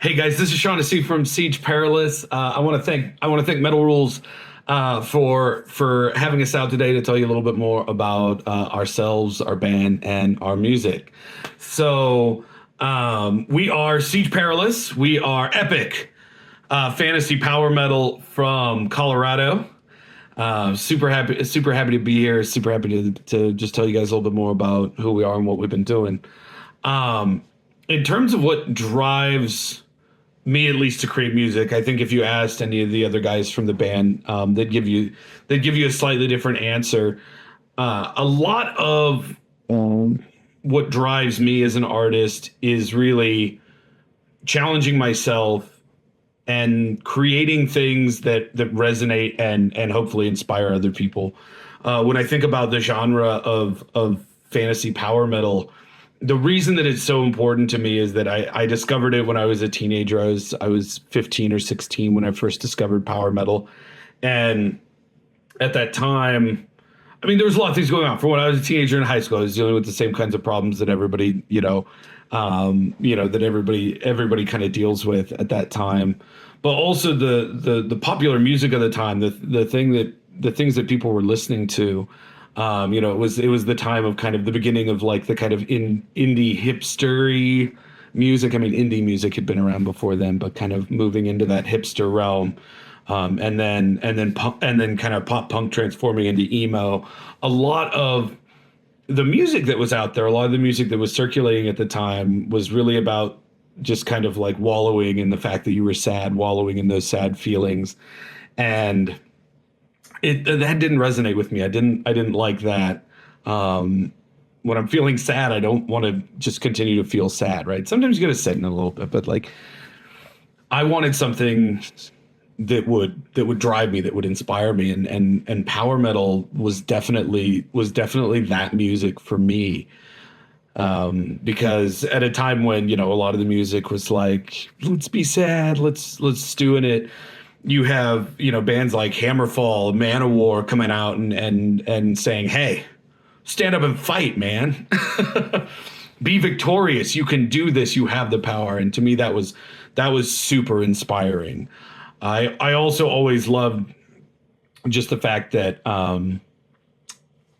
Hey guys, this is Shaughnessy from Siege Perilous. I want to thank Metal Rules for having us out today to tell you a little bit more about ourselves, our band, and our music. We are Siege Perilous. We are epic fantasy power metal from Colorado. Super happy to be here. Super happy to just tell you guys a little bit more about who we are and what we've been doing. In terms of what drives me, at least, to create music, I think if you asked any of the other guys from the band, they'd give you a slightly different answer. A lot of what drives me as an artist is really challenging myself and creating things that resonate and hopefully inspire other people. When I think about the genre of fantasy power metal, the reason that it's so important to me is that I discovered it when I was a teenager. I was 15 or 16 when I first discovered power metal. And at that time, I mean, there was a lot of things going on. For when I was a teenager in high school, I was dealing with the same kinds of problems that everybody, that everybody kind of deals with at that time. But also the popular music of the time, the things that people were listening to. It was the time of kind of the beginning of like the kind of indie hipstery music. I mean, indie music had been around before then, but kind of moving into that hipster realm, and then kind of pop punk transforming into emo. A lot of the music that was out there, a lot of the music that was circulating at the time was really about just kind of like wallowing in the fact that you were sad, wallowing in those sad feelings, and that didn't resonate with me. I didn't like that. When I'm feeling sad, I don't want to just continue to feel sad, right? Sometimes you got to sit in a little bit, but like I wanted something that would drive me, that would inspire me, and power metal was definitely that music for me. Because at a time when, a lot of the music was like, let's be sad, let's stew in it. You have, bands like Hammerfall, Manowar coming out and saying, hey, stand up and fight, man. Be victorious. You can do this. You have the power. And to me, that was super inspiring. I also always loved just the fact that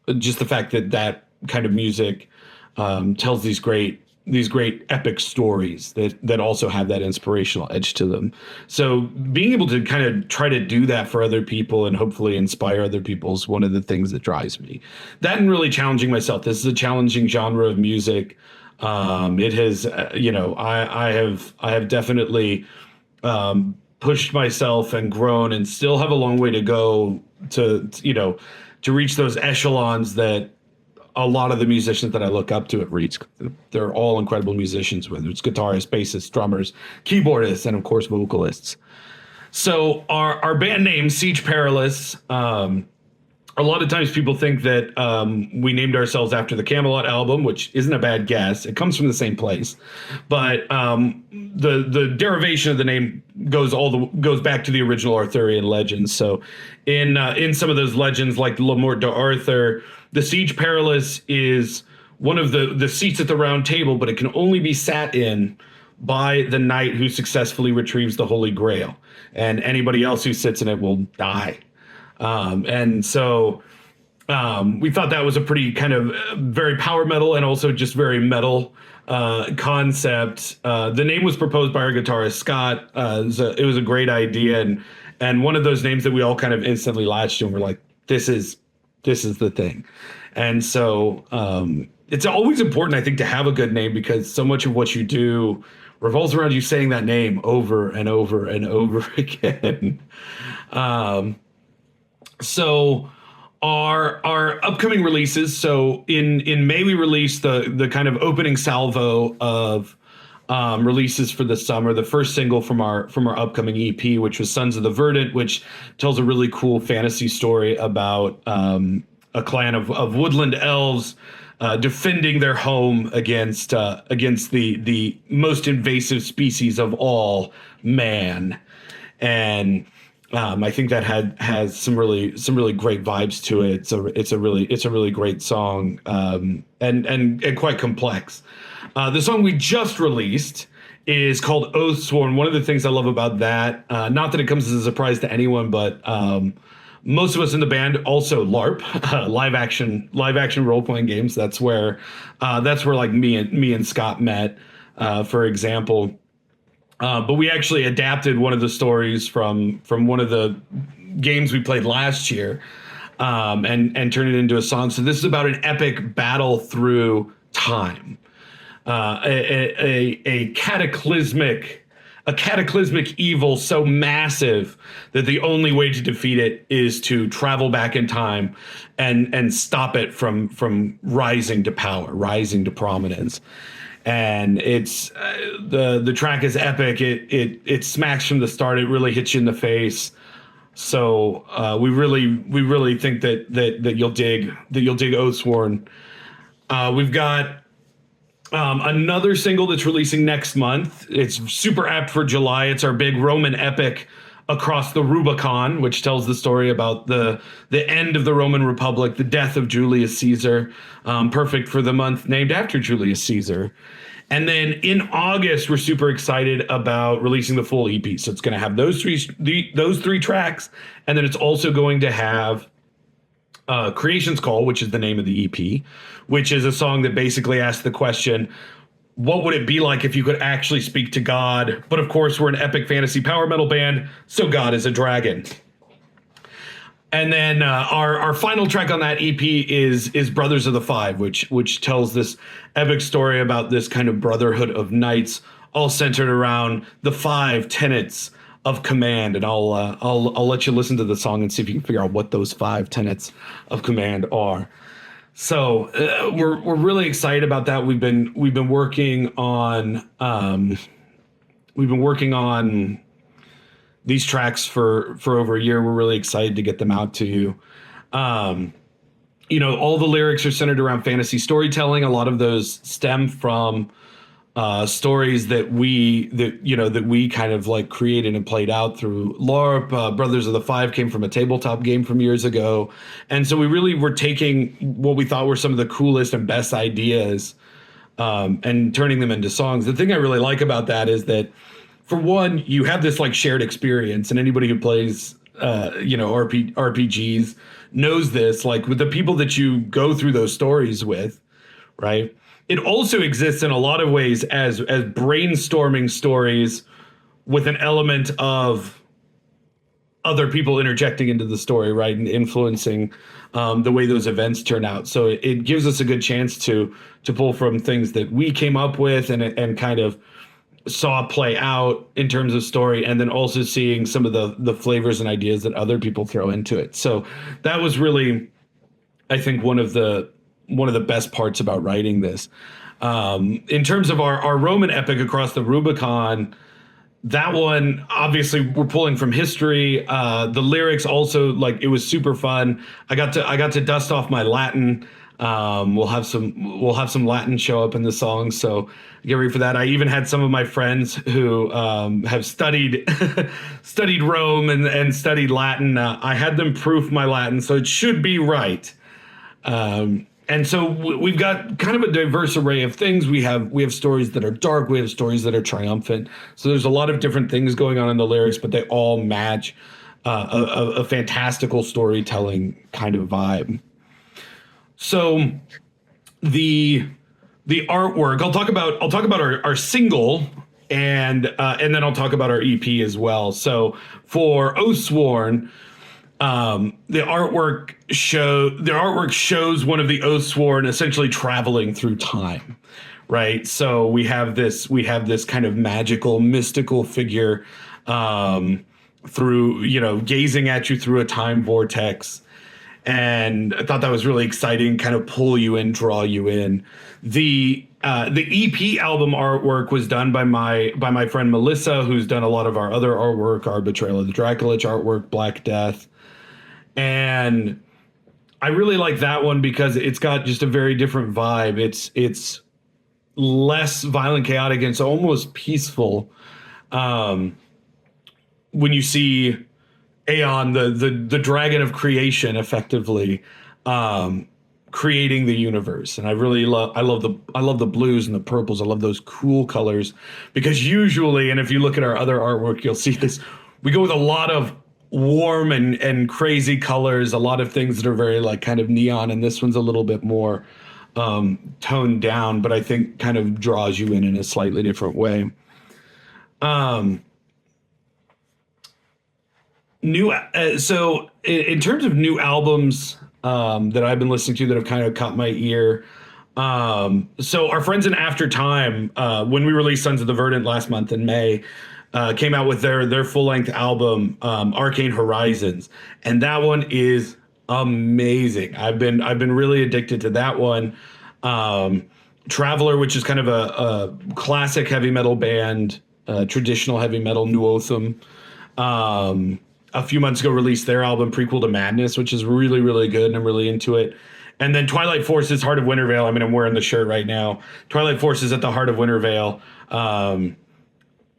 that kind of music tells these great epic stories that also have that inspirational edge to them. So being able to kind of try to do that for other people and hopefully inspire other people is one of the things that drives me. That and really challenging myself. This is a challenging genre of music. It has, I have definitely pushed myself and grown and still have a long way to go to reach those echelons that a lot of the musicians that I look up to have reached. They're all incredible musicians, whether it's guitarists, bassists, drummers, keyboardists, and of course vocalists. So our band name, Siege Perilous, a lot of times people think that we named ourselves after the Camelot album, which isn't a bad guess. It comes from the same place, but the derivation of the name goes back to the original Arthurian legends. So in some of those legends, like Le Mort d'Arthur, the Siege Perilous is one of the seats at the round table, but it can only be sat in by the knight who successfully retrieves the Holy Grail, and anybody else who sits in it will die. And so we thought that was a pretty kind of very power metal and also just very metal concept. The name was proposed by our guitarist, Scott. It was a great idea, and one of those names that we all kind of instantly latched to, and we're like, this is the thing. And so it's always important, I think, to have a good name, because so much of what you do revolves around you saying that name over and over and over again. So our upcoming releases. So in May, we released the kind of opening salvo of releases for the summer. The first single from our upcoming EP, which was Sons of the Verdant, which tells a really cool fantasy story about a clan of woodland elves defending their home against the most invasive species of all, man. And I think that has some really great vibes to it. So it's a really great song, and quite complex. The song we just released is called Oathsworn. One of the things I love about that, not that it comes as a surprise to anyone, but most of us in the band also LARP, live action role playing games. That's where like me and Scott met, for example. But we actually adapted one of the stories from one of the games we played last year, and turned it into a song. So this is about an epic battle through time, a cataclysmic evil so massive that the only way to defeat it is to travel back in time and stop it from rising to power, rising to prominence. And it's the track is epic. It smacks from the start. It really hits you in the face. So we really think that you'll dig Oathsworn. We've got another single that's releasing next month. It's super apt for July. It's our big Roman epic, Across the Rubicon, which tells the story about the end of the Roman Republic, the death of Julius Caesar. Perfect for the month named after Julius Caesar. And then in August, we're super excited about releasing the full EP. So it's going to have those three tracks, and then it's also going to have Creation's Call, which is the name of the EP, which is a song that basically asks the question, what would it be like if you could actually speak to God? But of course, we're an epic fantasy power metal band, so God is a dragon. And then our final track on that EP is Brothers of the Five, which tells this epic story about this kind of brotherhood of knights, all centered around the 5 tenets of command. And I'll let you listen to the song and see if you can figure out what those 5 tenets of command are. So we're really excited about that. We've been working on these tracks for over a year. We're really excited to get them out to you. All the lyrics are centered around fantasy storytelling. A lot of those stem from stories that we kind of like created and played out through LARP. Brothers of the Five came from a tabletop game from years ago. And so we really were taking what we thought were some of the coolest and best ideas, and turning them into songs. The thing I really like about that is that, for one, you have this like shared experience, and anybody who plays RPGs knows this, like with the people that you go through those stories with, right? It also exists in a lot of ways as brainstorming stories with an element of other people interjecting into the story, right, and influencing the way those events turn out. So it gives us a good chance to pull from things that we came up with and kind of saw play out in terms of story, and then also seeing some of the flavors and ideas that other people throw into it. So that was really, I think, one of the best parts about writing this. In terms of our Roman epic, Across the Rubicon, that one, obviously we're pulling from history. The lyrics also, like, it was super fun. I got to dust off my Latin. We'll have some Latin show up in the song, so get ready for that. I even had some of my friends who have studied studied Rome and studied Latin. I had them proof my Latin, so it should be right. And so we've got kind of a diverse array of things. We have stories that are dark. We have stories that are triumphant. So there's a lot of different things going on in the lyrics, but they all match a fantastical storytelling kind of vibe. So the artwork, I'll talk about our single, and then I'll talk about our EP as well. So for Oathsworn, the artwork shows one of the Oathsworn essentially traveling through time, right? So we have this kind of magical, mystical figure, through, gazing at you through a time vortex. And I thought that was really exciting, kind of pull you in, draw you in. The EP album artwork was done by my friend Melissa, who's done a lot of our other artwork, our Betrayal of the Draculich artwork, Black Death. And I really like that one because it's got just a very different vibe. It's less violent, chaotic, and it's almost peaceful. When you see Aeon, the dragon of creation, effectively, kind creating the universe. And I love the blues and the purples. I love those cool colors, because usually, and if you look at our other artwork, you'll see this, we go with a lot of warm and crazy colors, a lot of things that are very like kind of neon, and this one's a little bit more toned down, but I think kind of draws you in a slightly different way. So in terms of new albums that I've been listening to that have kind of caught my ear, so our friends in After Time, when we released Sons of the Verdant last month in May, came out with their full length album, Arcane Horizons, and that one is amazing. I've been really addicted to that one. Traveler, which is kind of a classic heavy metal band, traditional heavy metal, New Oathsworn, a few months ago released their album Prequel to Madness, which is really, really good, and I'm really into it. And then Twilight Forces, Heart of Wintervale. I mean, I'm wearing the shirt right now. Twilight Forces at the Heart of Wintervale.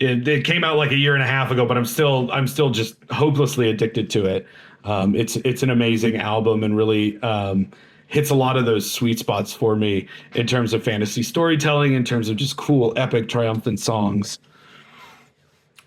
It came out like a year and a half ago, but I'm still just hopelessly addicted to it. It's an amazing album, and really hits a lot of those sweet spots for me in terms of fantasy storytelling, in terms of just cool, epic, triumphant songs.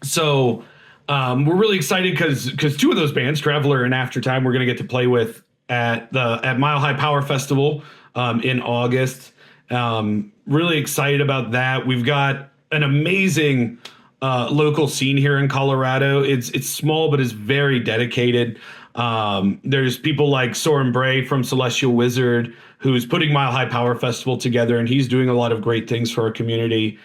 So we're really excited because two of those bands, Traveler and After Time, we're going to get to play with at Mile High Power Festival in August. Really excited about that. We've got an amazing local scene here in Colorado. It's small, but it's very dedicated. There's people like Soren Bray from Celestial Wizard, who's putting Mile High Power Festival together, and he's doing a lot of great things for our community.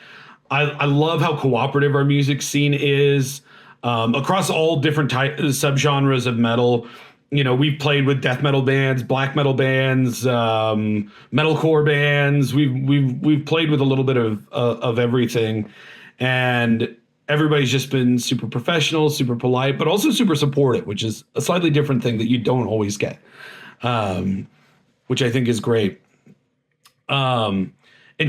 I love how cooperative our music scene is across all different subgenres of metal. You know, we've played with death metal bands, black metal bands, metalcore bands. We've played with a little bit of everything, and everybody's just been super professional, super polite, but also super supportive, which is a slightly different thing that you don't always get, which I think is great. In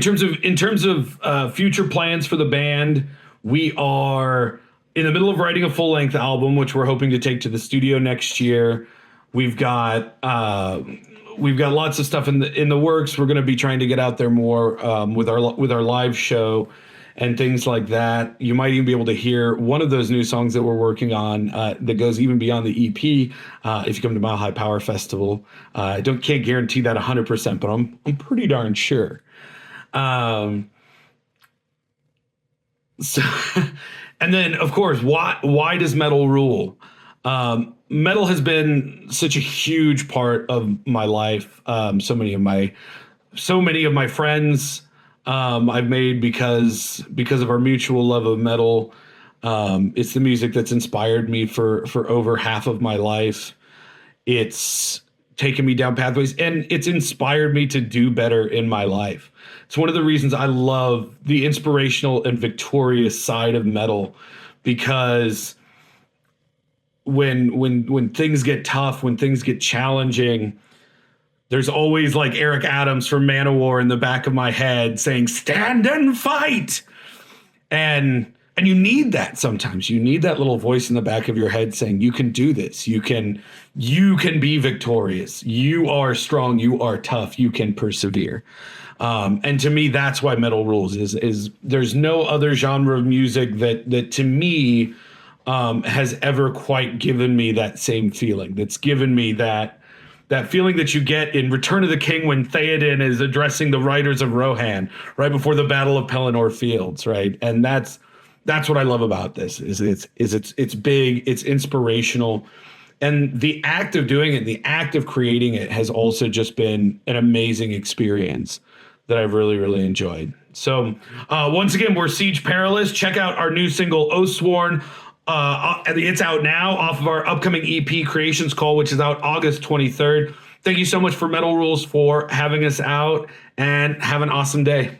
terms of future plans for the band, we are in the middle of writing a full-length album, which we're hoping to take to the studio next year. We've got lots of stuff in the works. We're going to be trying to get out there more with our live show and things like that. You might even be able to hear one of those new songs that we're working on that goes even beyond the EP if you come to Mile High Power Festival. I can't guarantee that 100%, but I'm pretty darn sure. So, and then of course, why does metal rule? Metal has been such a huge part of my life. So many of my friends I've made because of our mutual love of metal. It's the music that's inspired me for over half of my life. It's taken me down pathways, and it's inspired me to do better in my life. It's one of the reasons I love the inspirational and victorious side of metal, because when things get tough, when things get challenging, there's always like Eric Adams from Manowar in the back of my head saying, "Stand and fight." And you need that sometimes. You need that little voice in the back of your head saying, "You can do this. You can be victorious. You are strong. You are tough. You can persevere." And to me, that's why metal rules. Is there's no other genre of music that to me has ever quite given me that same feeling. That's given me that feeling that you get in Return of the King when Theoden is addressing the riders of Rohan right before the Battle of Pelennor Fields, right? And that's what I love about this. It's big, it's inspirational, and the act of doing it, the act of creating it, has also just been an amazing experience that I've really, really enjoyed. So once again, we're Siege Perilous. Check out our new single Oathsworn. It's out now off of our upcoming EP Creations Call, which is out August 23rd. Thank you so much for Metal Rules for having us out, and have an awesome day.